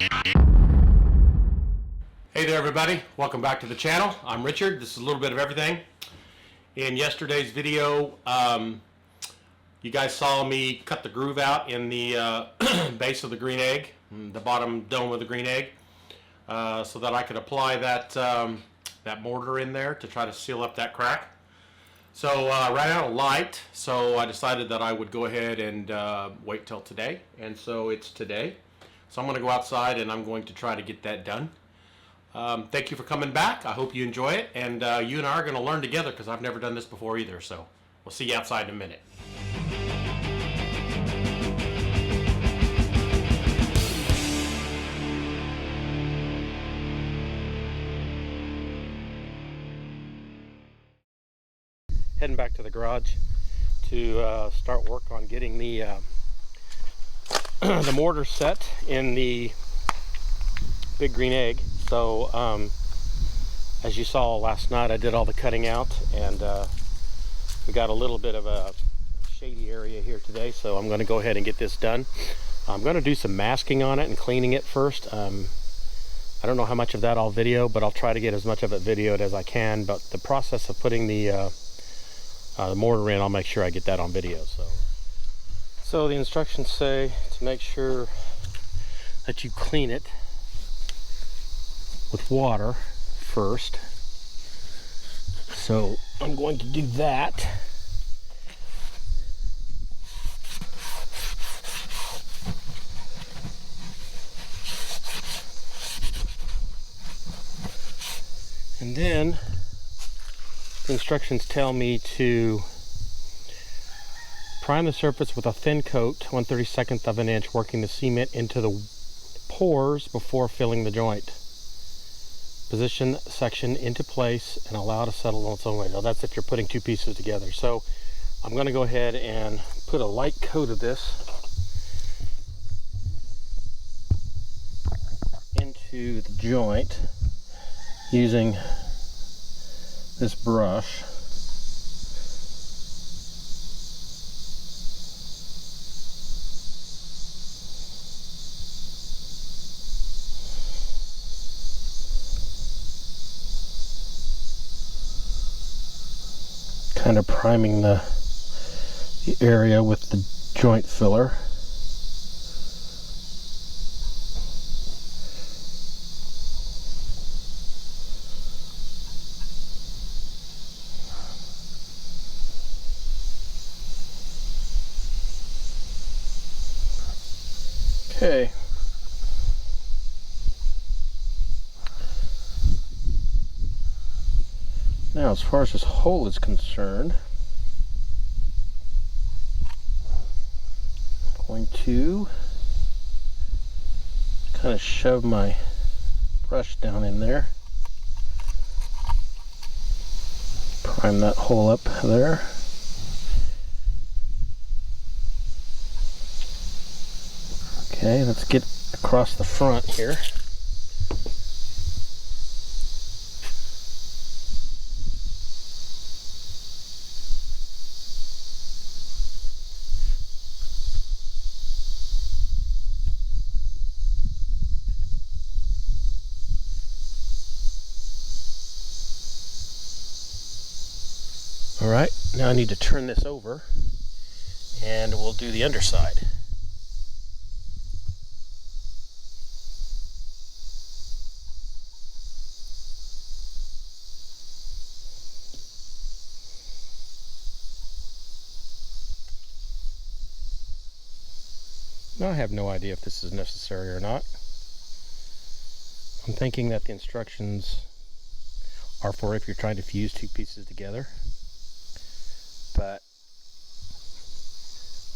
Hey there everybody, welcome back to the channel. I'm Richard. This is a little bit of everything. In yesterday's video, you guys saw me cut the groove out in the base of the green egg, the bottom dome of the green egg, so that I could apply that, that mortar in there to try to seal up that crack. So ran out of light, so I decided that I would go ahead and wait till today, and so it's today. So I'm going to go outside and I'm going to try to get that done. Thank you for coming back. I hope you enjoy it, and you and I are going to learn together because I've never done this before either. So we'll see you outside in a minute. Heading back to the garage to start work on getting the the mortar set in the big green egg. So as you saw last night, I did all the cutting out, and we got a little bit of a shady area here today, so I'm going to go ahead and get this done. I'm going to do some masking on it and cleaning it first. I don't know how much of that I'll video, but I'll try to get as much of it videoed as I can. But the process of putting the mortar in, I'll make sure I get that on video. So the instructions say to make sure that you clean it with water first. So I'm going to do that. And then the instructions tell me to prime the surface with a thin coat, 1/32 of an inch, working the cement into the pores before filling the joint. Position section into place and allow it to settle on its own way. Now that's if you're putting two pieces together. So I'm going to go ahead and put a light coat of this into the joint using this brush. Kind of priming the area with the joint filler. Okay. Now, as far as this hole is concerned, I'm going to kind of shove my brush down in there, prime that hole up there. Okay, let's get across the front here. Alright, now I need to turn this over and we'll do the underside. Now I have no idea if this is necessary or not. I'm thinking that the instructions are for if you're trying to fuse two pieces together, but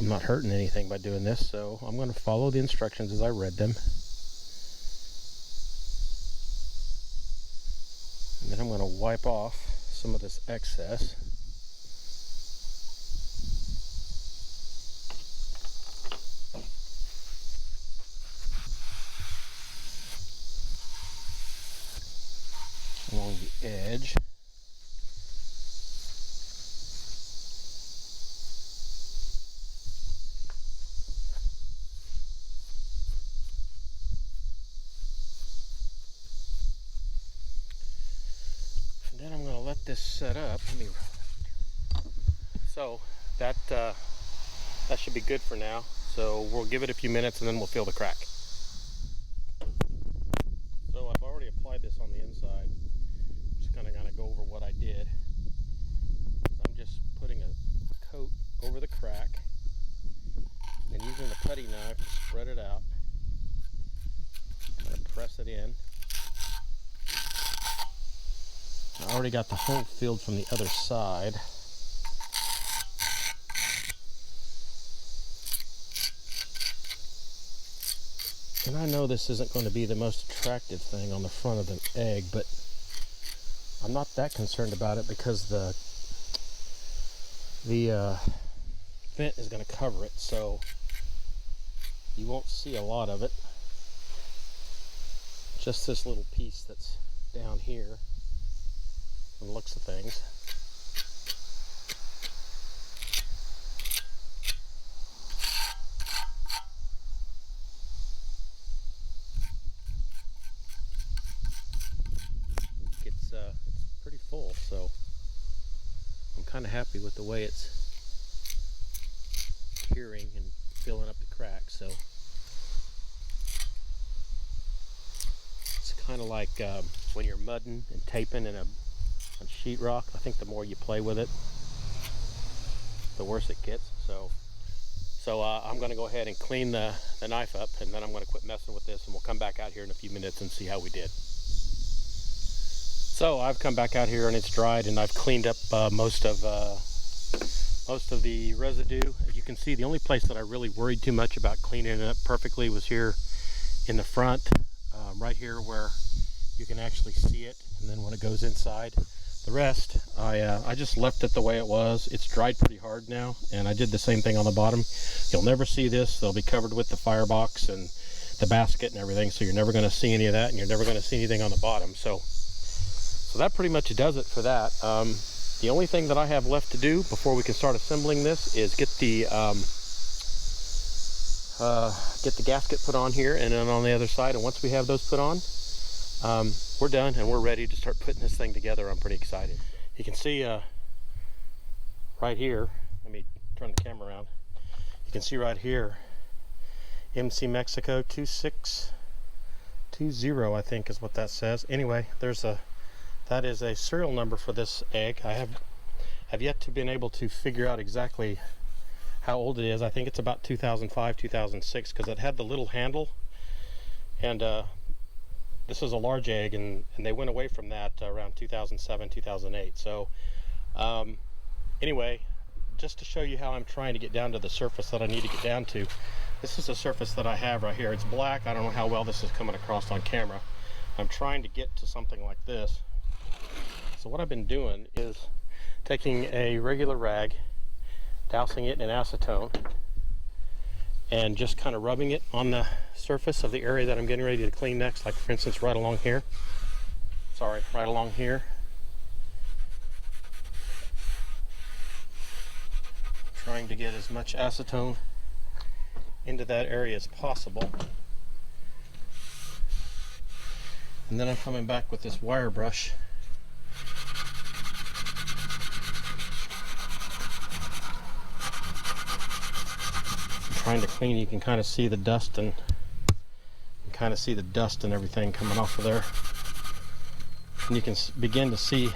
I'm not hurting anything by doing this, so I'm going to follow the instructions as I read them. And then I'm going to wipe off some of this excess. Along the edge. this set up. So that should be good for now. So we'll give it a few minutes and then we'll feel the crack. So I've already applied this on the inside. I'm just kind of gonna go over what I did. I'm just putting a coat over the crack and using the putty knife to spread it out. Kind of press it in. I already got the hole filled from the other side. And I know this isn't going to be the most attractive thing on the front of the egg, but I'm not that concerned about it because the vent is going to cover it, so you won't see a lot of it. Just this little piece that's down here from the looks of things. It's pretty full, so I'm kind of happy with the way it's curing and filling up the cracks. So it's kind of like when you're mudding and taping on sheetrock. I think the more you play with it, the worse it gets. So I'm going to go ahead and clean the knife up, and then I'm going to quit messing with this, and we'll come back out here in a few minutes and see how we did. So I've come back out here and it's dried, and I've cleaned up most of the residue. As you can see, the only place that I really worried too much about cleaning it up perfectly was here in the front, right here where you can actually see it, and then when it goes inside. The rest, I just left it the way it was. It's dried pretty hard now, and I did the same thing on the bottom. You'll never see this. They'll be covered with the firebox and the basket and everything, so you're never going to see any of that, and you're never going to see anything on the bottom. So that pretty much does it for that. The only thing that I have left to do before we can start assembling this is get the gasket put on here and then on the other side. And once we have those put on, we're done and we're ready to start putting this thing together. I'm pretty excited. You can see right here, let me turn the camera around. You can see right here, MC Mexico 2620, I think is what that says. Anyway, that is a serial number for this egg. I have yet to been able to figure out exactly how old it is. I think it's about 2005, 2006, because it had the little handle, and this is a large egg, and they went away from that around 2007, 2008. So anyway, just to show you how I'm trying to get down to the surface that I need to get down to, this is the surface that I have right here. It's black. I don't know how well this is coming across on camera. I'm trying to get to something like this. So what I've been doing is taking a regular rag, dousing it in acetone, and just kind of rubbing it on the surface of the area that I'm getting ready to clean next, like for instance right along here. Right along here. Trying to get as much acetone into that area as possible. And then I'm coming back with this wire brush. Trying to clean. You can kind of see the dust and everything coming off of there, and you can begin to see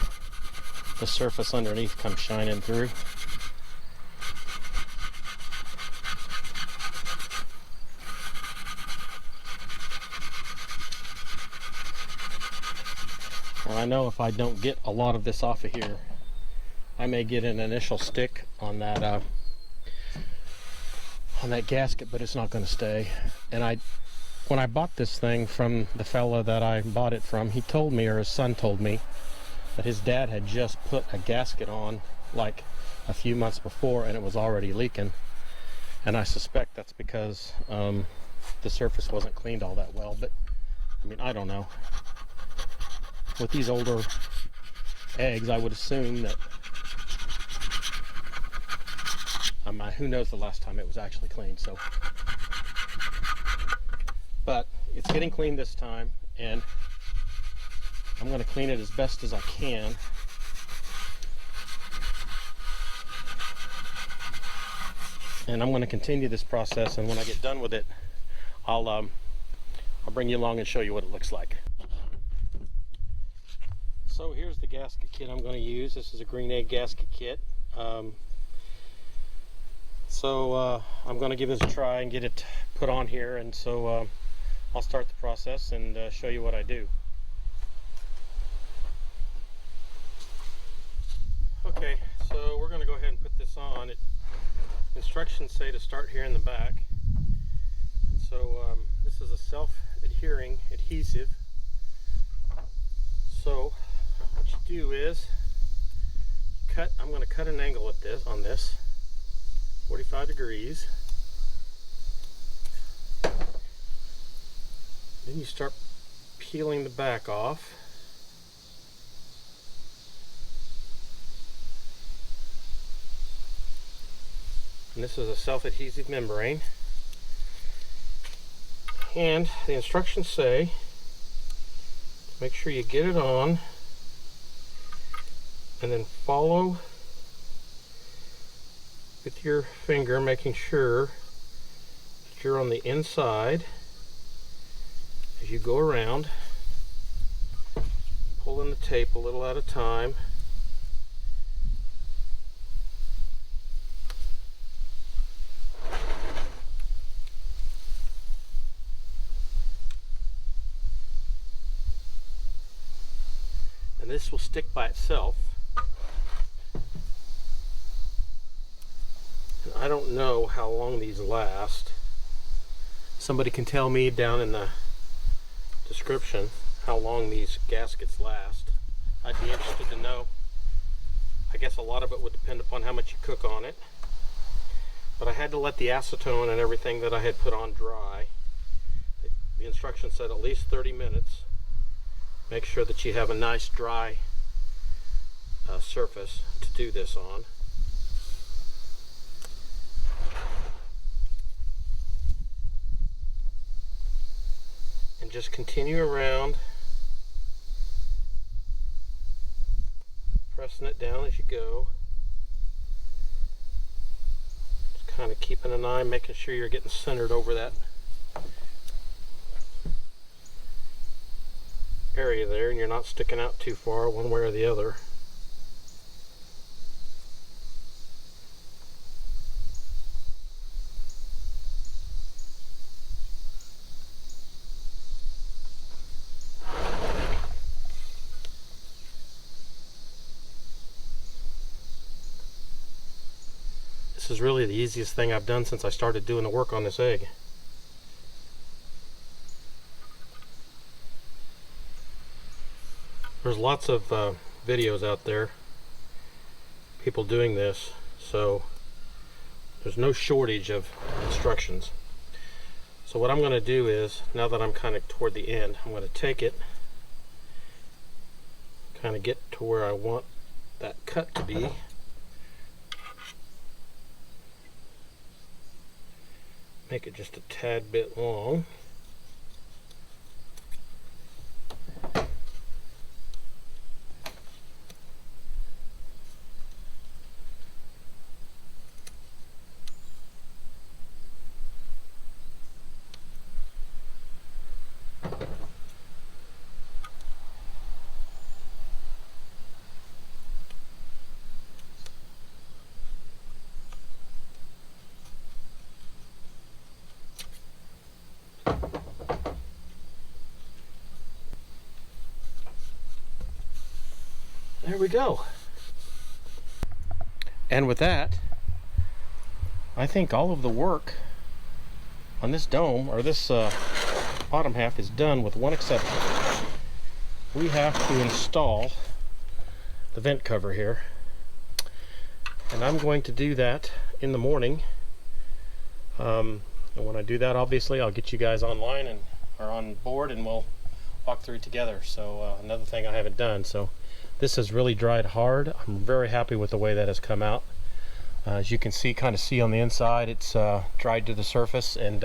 the surface underneath come shining through. Well, I know if I don't get a lot of this off of here, I may get an initial stick on that gasket, but it's not going to stay. And when I bought this thing from the fella that I bought it from, he told me, or his son told me, that his dad had just put a gasket on like a few months before and it was already leaking. And I suspect that's because the surface wasn't cleaned all that well. But I mean, I don't know. With these older eggs, I would assume that who knows the last time it was actually cleaned. So, but it's getting cleaned this time, and I'm going to clean it as best as I can. and I'm going to continue this process, and when I get done with it, I'll bring you along and show you what it looks like. So here's the gasket kit I'm going to use. This is a green egg gasket kit. I'm going to give this a try and get it put on here, and so I'll start the process and show you what I do. Okay, so we're going to go ahead and put this on. Instructions say to start here in the back. So this is a self-adhering adhesive. So what you do is I'm going to cut an angle at this, 45 degrees. Then you start peeling the back off. And this is a self-adhesive membrane. And the instructions say, make sure you get it on and then follow with your finger, making sure that you're on the inside as you go around, pulling the tape a little at a time. And this will stick by itself. And I don't know how long these last. Somebody can tell me down in the description how long these gaskets last. I'd be interested to know. I guess a lot of it would depend upon how much you cook on it. But I had to let the acetone and everything that I had put on dry. The instructions said at least 30 minutes. Make sure that you have a nice dry surface to do this on. And just continue around, pressing it down as you go. Just kind of keeping an eye, making sure you're getting centered over that area there, and you're not sticking out too far one way or the other. This is really the easiest thing I've done since I started doing the work on this egg. There's lots of videos out there, people doing this, so there's no shortage of instructions. So what I'm going to do is, now that I'm kind of toward the end, I'm going to take it, kind of get to where I want that cut to be. Make it just a tad bit long. There we go. And with that, I think all of the work on this dome, or this bottom half, is done with one exception. We have to install the vent cover here. And I'm going to do that in the morning. And when I do that, obviously, I'll get you guys online and or on board, and we'll walk through it together. So another thing I haven't done. So this has really dried hard. I'm very happy with the way that has come out. As you can see, kind of see on the inside, it's dried to the surface and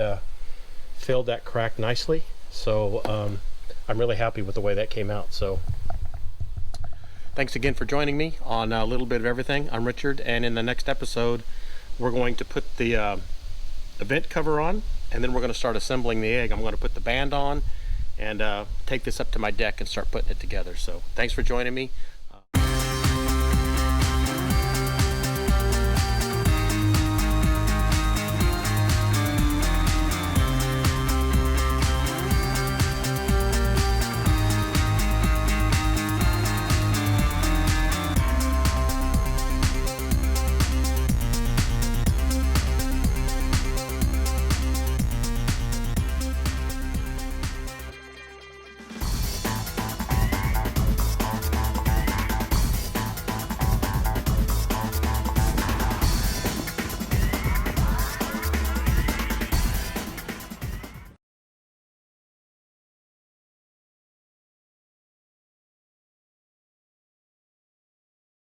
filled that crack nicely. So I'm really happy with the way that came out. So thanks again for joining me on a little bit of everything. I'm Richard, and in the next episode we're going to put the vent cover on, and then we're going to start assembling the egg. I'm going to put the band on and take this up to my deck and start putting it together. So thanks for joining me.